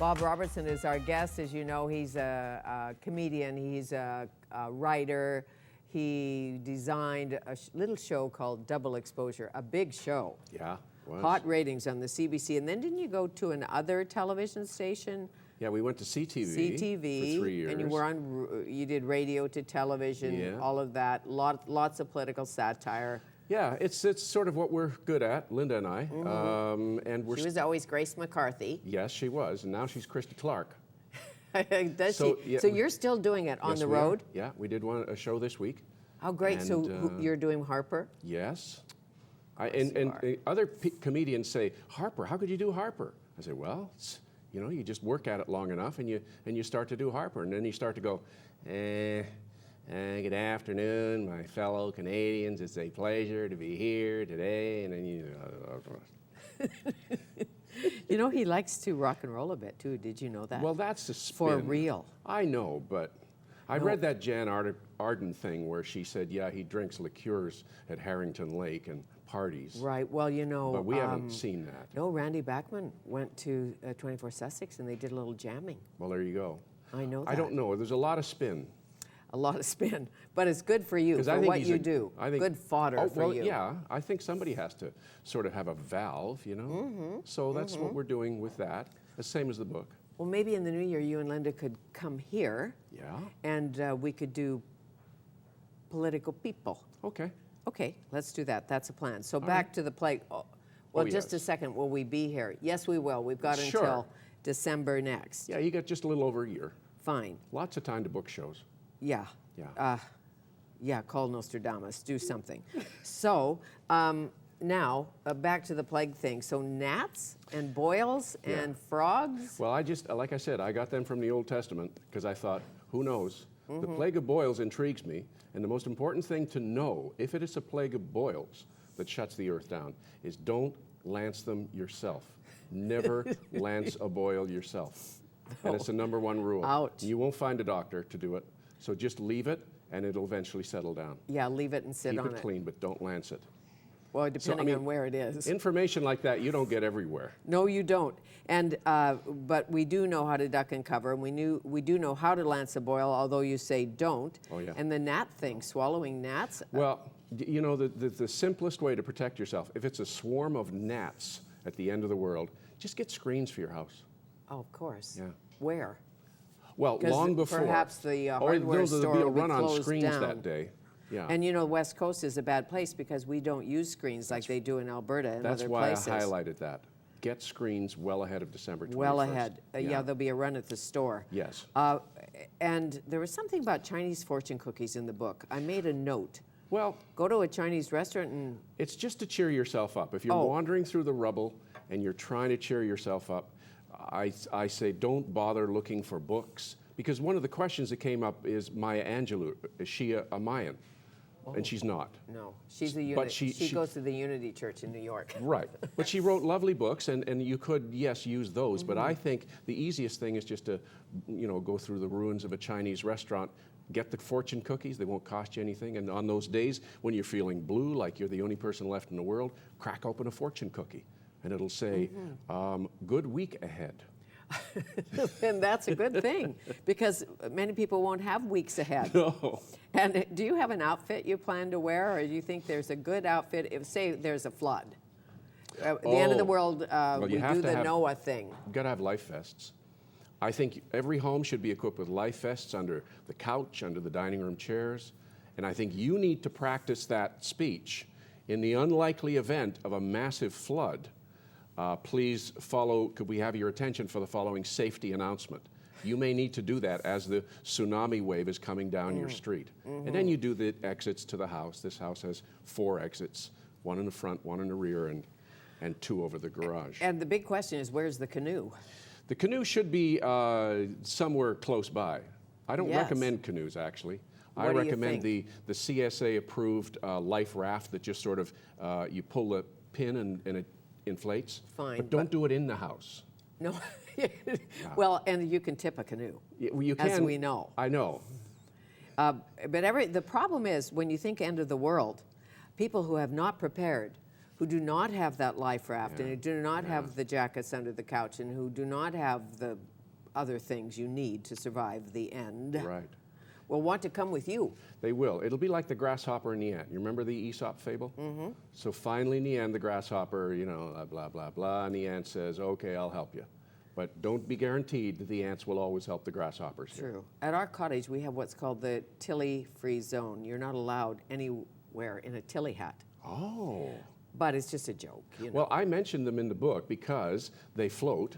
Bob Robertson is our guest. As you know, he's a comedian, he's a writer. He designed a little show called Double Exposure, a big show. Yeah, was. Hot ratings on the CBC. And then didn't you go to another television station? Yeah, we went to CTV, CTV for 3 years. And you were on, you did radio to television, Yeah. all of that, lots of political satire. Yeah, it's sort of what we're good at, Linda and I. And we're She was always Grace McCarthy. Yes, she was, and now she's Christy Clark. Does So, she? yeah, So you're still doing it on Yes, the we are. road? Yeah, we did a show this week. Oh, great. And, So you're doing Harper? Yes. you are. Other comedians say, Harper, how could you do Harper? I say, well, you just work at it long enough and you start to do Harper. And then you start to go, good afternoon, my fellow Canadians. It's a pleasure to be here today. And then You know, he likes to rock and roll a bit, too. Did you know that? well, that's the spin. For real. I know, but I read that Jan Arden thing where she said, yeah, he drinks liqueurs at Harrington Lake and parties. Right. Well, you know. But we haven't seen that. No, Randy Bachman went to 24 Sussex and they did a little jamming. Well, there you go. I know that. I don't know. There's a lot of spin. A lot of spin. But it's good for you, 'Cause for I think what he's you do. Good fodder for you. Yeah, I think somebody has to sort of have a valve, you know? So that's what we're doing with that. The same as the book. Well, maybe in the new year, you and Linda could come here. Yeah. And we could do political people. Okay. Okay, let's do that. That's a plan. So back to the plague. Oh, well, just yes. a second. Will we be here? Yes, we will. We've got Sure. until December next. Yeah, you got just a little over a year. Fine. Lots of time to book shows. Yeah. Yeah. Yeah, call Nostradamus. Do something. So now, back to the plague thing. So gnats and boils and frogs? Well, like I said, I got them from the Old Testament because I thought, who knows? The plague of boils intrigues me. And the most important thing to know, if it is a plague of boils that shuts the earth down, is don't lance them yourself. Never lance a boil yourself. And it's the #1 rule. Ouch. You won't find a doctor to do it. So just leave it, and it'll eventually settle down. Yeah, leave it and sit on Keep it clean, but don't lance it. Well, depending on where it is. Information like that you don't get everywhere. No, you don't. And but we do know how to duck and cover, and we do know how to lance a boil, although you say don't. Oh, yeah. And the gnat thing, swallowing gnats. Well, you know, the simplest way to protect yourself, if it's a swarm of gnats at the end of the world, just get screens for your house. Oh, of course. Yeah. Where? Well, 'Cause long before. perhaps the hardware store There'll be a will be run on closed screens down. that day. Yeah. And you know, West Coast is a bad place because we don't use screens like they do in Alberta and That's other why places. I highlighted that. Get screens well ahead of December 21st. Well ahead. Yeah, there'll be a run at the store. Yes. And there was something about Chinese fortune cookies in the book. I made a note. Well, Go to a Chinese restaurant and it's just to cheer yourself up. If you're wandering through the rubble and you're trying to cheer yourself up, I say don't bother looking for books, because one of the questions that came up is Maya Angelou. Is she a Mayan? And she's not. no, she's a But Unity. she She goes to the Unity Church in New York. Right. But she wrote lovely books, and you could, yes, use those. But I think the easiest thing is just to, go through the ruins of a Chinese restaurant, get the fortune cookies. They won't cost you anything. And on those days when you're feeling blue, like you're the only person left in the world, crack open a fortune cookie. And it'll say, good week ahead. And that's a good thing because many people won't have weeks ahead. No. And do you have an outfit you plan to wear, or do you think there's a good outfit if, say, there's a flood? At the end of the world, we do the Noah thing. You've got to have life vests. I think every home should be equipped with life vests under the couch, under the dining room chairs. And I think you need to practice that speech in the unlikely event of a massive flood. Please follow, could we have your attention for the following safety announcement? You may need to do that as the tsunami wave is coming down your street. And then you do the exits to the house. This house has 4 exits, 1 in the front, 1 in the rear, and 2 over the garage. And the big question is, where's the canoe? The canoe should be somewhere close by. I don't recommend canoes, actually. I What do you recommend think? the CSA-approved life raft that just sort of, you pull the pin and it inflates. Fine, But don't do it in the house. No. Well, and you can tip a canoe, You as can, we know. I know. But the problem is, when you think end of the world, people who have not prepared, who do not have that life raft and who do not have the jackets under the couch and who do not have the other things you need to survive the end. Right. Will want to come with you. They will. It'll be like the grasshopper and the ant. You remember the Aesop fable? Mm-hmm. So finally in the end, the grasshopper, blah, blah, blah, and the ant says, okay, I'll help you. But don't be guaranteed that the ants will always help the grasshoppers. True. At our cottage, we have what's called the tilly-free zone. You're not allowed anywhere in a tilly hat. Oh. But it's just a joke. Well, I mentioned them in the book because they float,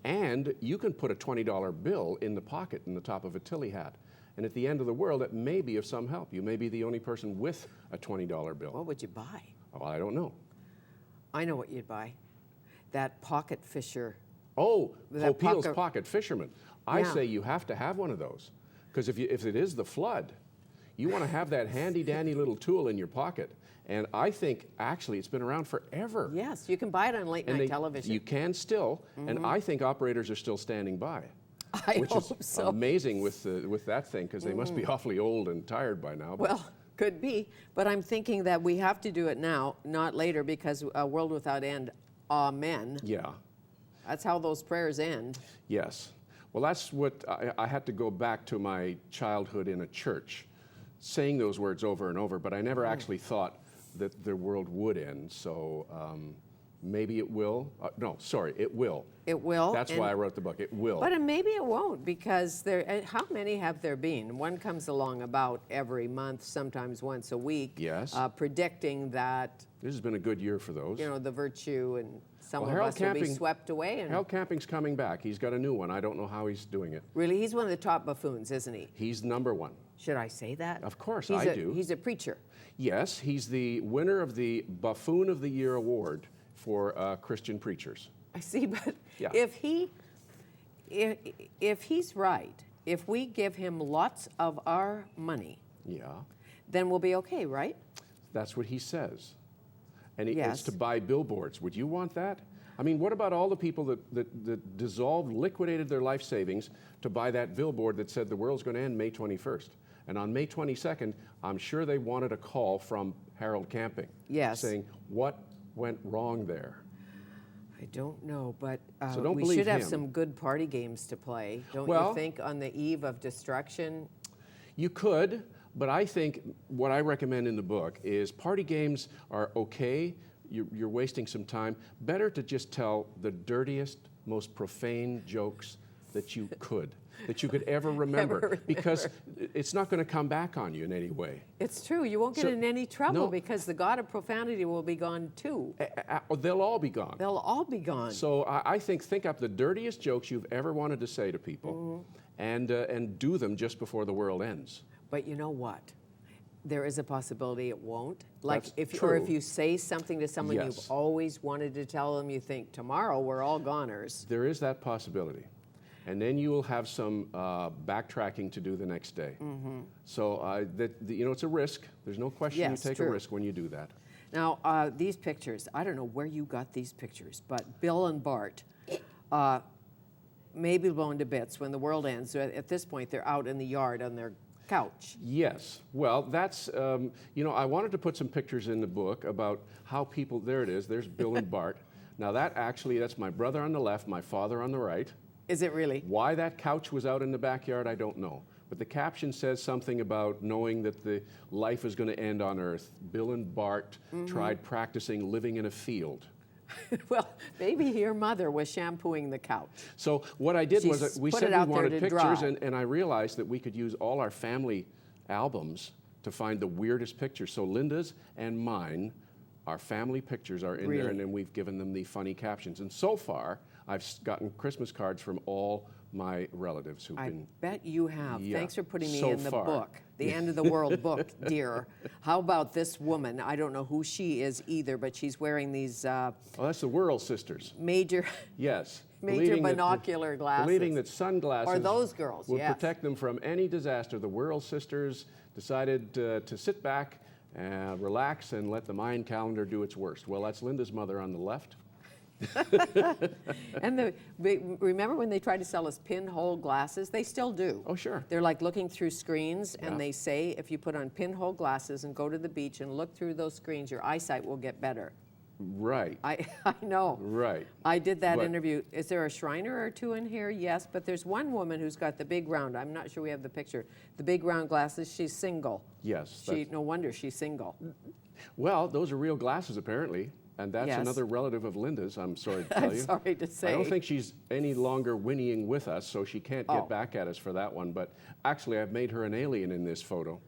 and you can put a $20 bill in the pocket in the top of a tilly hat. And at the end of the world, it may be of some help. You may be the only person with a $20 bill. What would you buy? Oh, I don't know. I know what you'd buy. That pocket fisher. Oh, Hopeel's pocket fisherman. I Yeah. say you have to have one of those. Because if it is the flood, you want to have that handy-dandy little tool in your pocket. And I think, actually, it's been around forever. Yes, you can buy it on late-night television. You can still, and I think operators are still standing by. I hope so. Amazing with that thing, because they must be awfully old and tired by now. Well, could be, but I'm thinking that we have to do it now, not later, because a world without end, amen. Yeah. That's how those prayers end. Yes. Well, that's what I had to go back to my childhood in a church, saying those words over and over, but I never actually thought that the world would end. So maybe it will. No, sorry, it will. It will. That's why I wrote the book. It will. But maybe it won't, because how many have there been? One comes along about every month, sometimes once a week. Yes. Predicting that, This has been a good year for those. the virtue and some of Harold us will be swept away. And Harold Camping's coming back. He's got a new one. I don't know how he's doing it. really, he's one of the top buffoons, isn't he? He's #1. Should I say that? Of course, I do. He's a preacher. Yes, he's the winner of the Buffoon of the Year award for Christian preachers. I see, but Yeah. if he's right, if we give him lots of our money, Yeah, then we'll be okay, right? that's what he says. And Yes. it's to buy billboards. Would you want that? I mean, what about all the people that dissolved, liquidated their life savings to buy that billboard that said the world's going to end May 21st? And on May 22nd, I'm sure they wanted a call from Harold Camping. Yes. Saying, what went wrong there? I don't know, but So don't we believe should have him. some good party games to play, don't Well- you think, on the eve of destruction? You could, but I think what I recommend in the book is party games are okay. You're wasting some time. Better to just tell the dirtiest, most profane jokes that you could ever remember, because it's not going to come back on you in any way. It's true. You won't get So- in any trouble no. because the god of profanity will be gone too. They'll all be gone. They'll all be gone. So I think up the dirtiest jokes you've ever wanted to say to people, and do them just before the world ends. But you know what? There is a possibility it won't. Like That's if true. you say something to someone Yes. you've always wanted to tell them, you think tomorrow we're all goners. There is that possibility. And then you will have some backtracking to do the next day. So it's a risk. There's no question Yes, you take true. a risk when you do that. Now, these pictures, I don't know where you got these pictures, but Bill and Bart may be blown to bits when the world ends. So at this point, they're out in the yard on their couch. Yes. Well, that's, I wanted to put some pictures in the book about how people, there it is, there's Bill and Bart. Now that's my brother on the left, my father on the right. Is it really? Why that couch was out in the backyard, I don't know. But the caption says something about knowing that the life is going to end on Earth. Bill and Bart tried practicing living in a field. Well, maybe your mother was shampooing the couch. So what I did was She's we put said it we out there wanted to pictures, dry. and I realized that we could use all our family albums to find the weirdest pictures. So Linda's and mine, our family pictures are in there, Really? and then we've given them the funny captions. And so far, I've gotten Christmas cards from all my relatives who've I been... bet you have. Yeah, Thanks for putting me so in the far. book, the End of the World book, dear. How about this woman? I don't know who she is either, but she's wearing these Oh, that's the Whirl sisters. major Yes. major Believing that binocular glasses. Believing that sunglasses Or those girls, would yes. protect them from any disaster. The Whirl sisters decided to sit back, relax, and let the Mayan calendar do its worst. Well, that's Linda's mother on the left. And remember when they tried to sell us pinhole glasses? They still do. Oh, sure. They're like looking through screens, Yeah. and they say if you put on pinhole glasses and go to the beach and look through those screens, your eyesight will get better. Right. I know. Right. I did that But- interview. Is there a Shriner or two in here? Yes, but there's one woman who's got the big round. I'm not sure we have the picture. The big round glasses. She's single. Yes. No wonder she's single. Well, those are real glasses, apparently. And that's Yes. another relative of Linda's, I'm sorry to tell I'm you. sorry to say. I don't think she's any longer whinnying with us, so she can't Oh. get back at us for that one. But actually, I've made her an alien in this photo.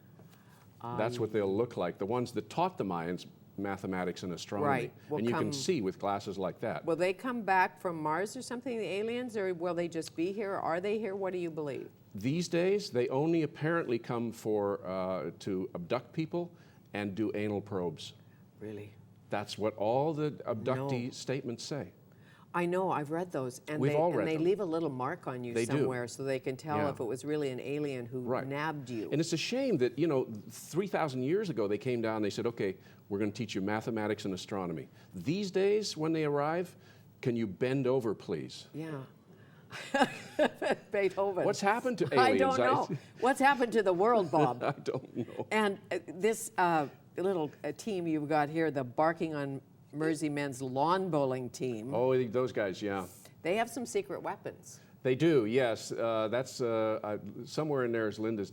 That's what they'll look like. The ones that taught the Mayans mathematics and astronomy. Right. Will And you can come- see with glasses like that. Will they come back from Mars or something, the aliens, or will they just be here? Are they here? What do you believe? These days, they only apparently come for to abduct people and do anal probes. Really? That's what all the abductee No. statements say. I know, I've read those. And We've all read and they them. leave a little mark on you They do. somewhere so they can tell Yeah. if it was really an alien who Right. nabbed you. And it's a shame that, 3,000 years ago they came down and they said, okay, we're going to teach you mathematics and astronomy. These days, when they arrive, can you bend over, please? Yeah. Beethoven. What's happened to I aliens? don't know. What's happened to the world, Bob? I don't know. And this little team you've got here, the Barking on Mersey men's lawn bowling team, Oh, those guys, yeah. they have some secret weapons. They do, yes. That's somewhere in there is Linda's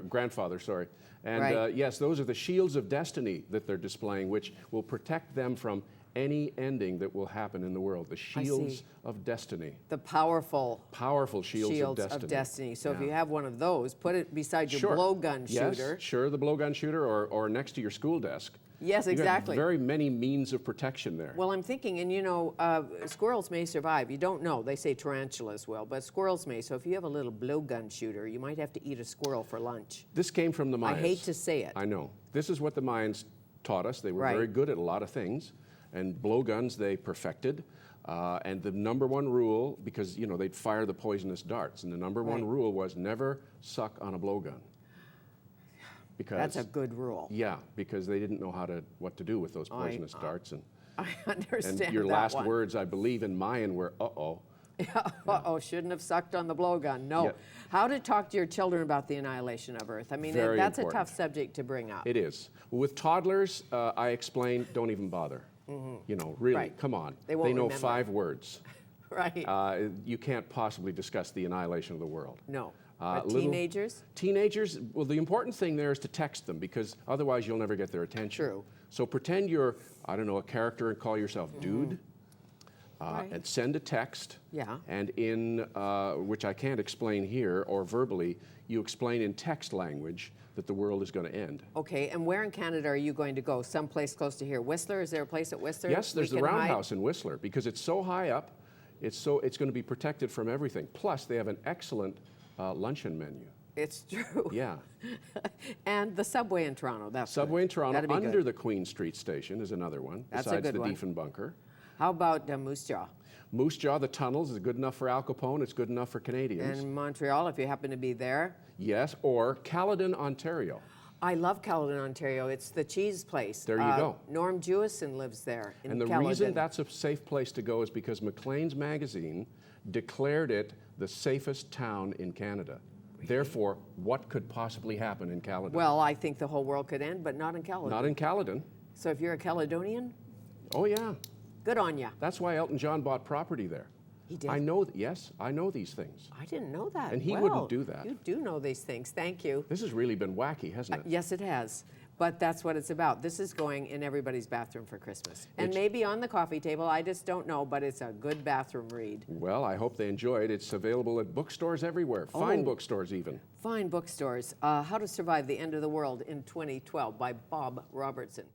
grandfather, sorry. And Right. yes, those are the shields of destiny that they're displaying, which will protect them from any ending that will happen in the world. The shields see. of destiny. The powerful Powerful shields, of destiny. So if Yeah. you have one of those, put it beside your Sure. blowgun Yes, shooter. sure, the blowgun shooter, or next to your school desk. Yes, You've got exactly. very many means of protection there. Well, I'm thinking, and squirrels may survive. You don't know. They say tarantulas will, but squirrels may. So if you have a little blowgun shooter, you might have to eat a squirrel for lunch. This came from the Mayans. I hate to say it. I know. This is what the Mayans taught us. They were Right. very good at a lot of things, and blowguns they perfected. And the number one rule, because they'd fire the poisonous darts, and the number one Right. rule was never suck on a blowgun. Because That's a good rule. yeah, because they didn't know what to do with those poisonous darts, and I understand your that last one. words, I believe, in Mayan were "uh-oh." Uh-oh, shouldn't have sucked on the blowgun. No. Yeah. How to talk to your children about the annihilation of Earth. I mean, Very that's important. a tough subject to bring up. It is. With toddlers, I explain, don't even bother. Really, Right. Come on. They won't know remember. 5 words. Right. You can't possibly discuss the annihilation of the world. No. But little- teenagers? Teenagers, well, the important thing there is to text them, because otherwise you'll never get their attention. True. So pretend you're, I don't know, a character and call yourself dude. Right. And send a text. Yeah. And in, which I can't explain here or verbally, you explain in text language that the world is going to end. Okay, and where in Canada are you going to go? Someplace close to here? Whistler? Is there a place at Whistler? Yes, there's we the can hide? Roundhouse in Whistler, because it's so high up, it's going to be protected from everything. Plus, they have an excellent luncheon menu. It's true. Yeah. And the subway in Toronto. That's Subway in good. Toronto, That'd be under good. the Queen Street station is another one, That's a besides good the one. Diefenbunker. How about Moose Jaw? Moose Jaw, the tunnels, is good enough for Al Capone, it's good enough for Canadians. And Montreal, if you happen to be there. Yes, or Caledon, Ontario. I love Caledon, Ontario. It's the cheese place. There you go. Norm Jewison lives there in And the Caledon. reason that's a safe place to go is because Maclean's magazine declared it the safest town in Canada. Therefore, what could possibly happen in Caledon? Well, I think the whole world could end, but not in Caledon. Not in Caledon. So if you're a Caledonian, Oh, yeah. good on ya. That's why Elton John bought property there. He did. I know, yes, I know these things. I didn't know that. And he Well, wouldn't do that. You do know these things. Thank you. This has really been wacky, hasn't it? Yes, it has. But that's what it's about. This is going in everybody's bathroom for Christmas. And It's- maybe on the coffee table. I just don't know, but it's a good bathroom read. Well, I hope they enjoy it. It's available at bookstores everywhere, fine Oh. bookstores even. Fine bookstores. How to Survive the End of the World in 2012 by Bob Robertson.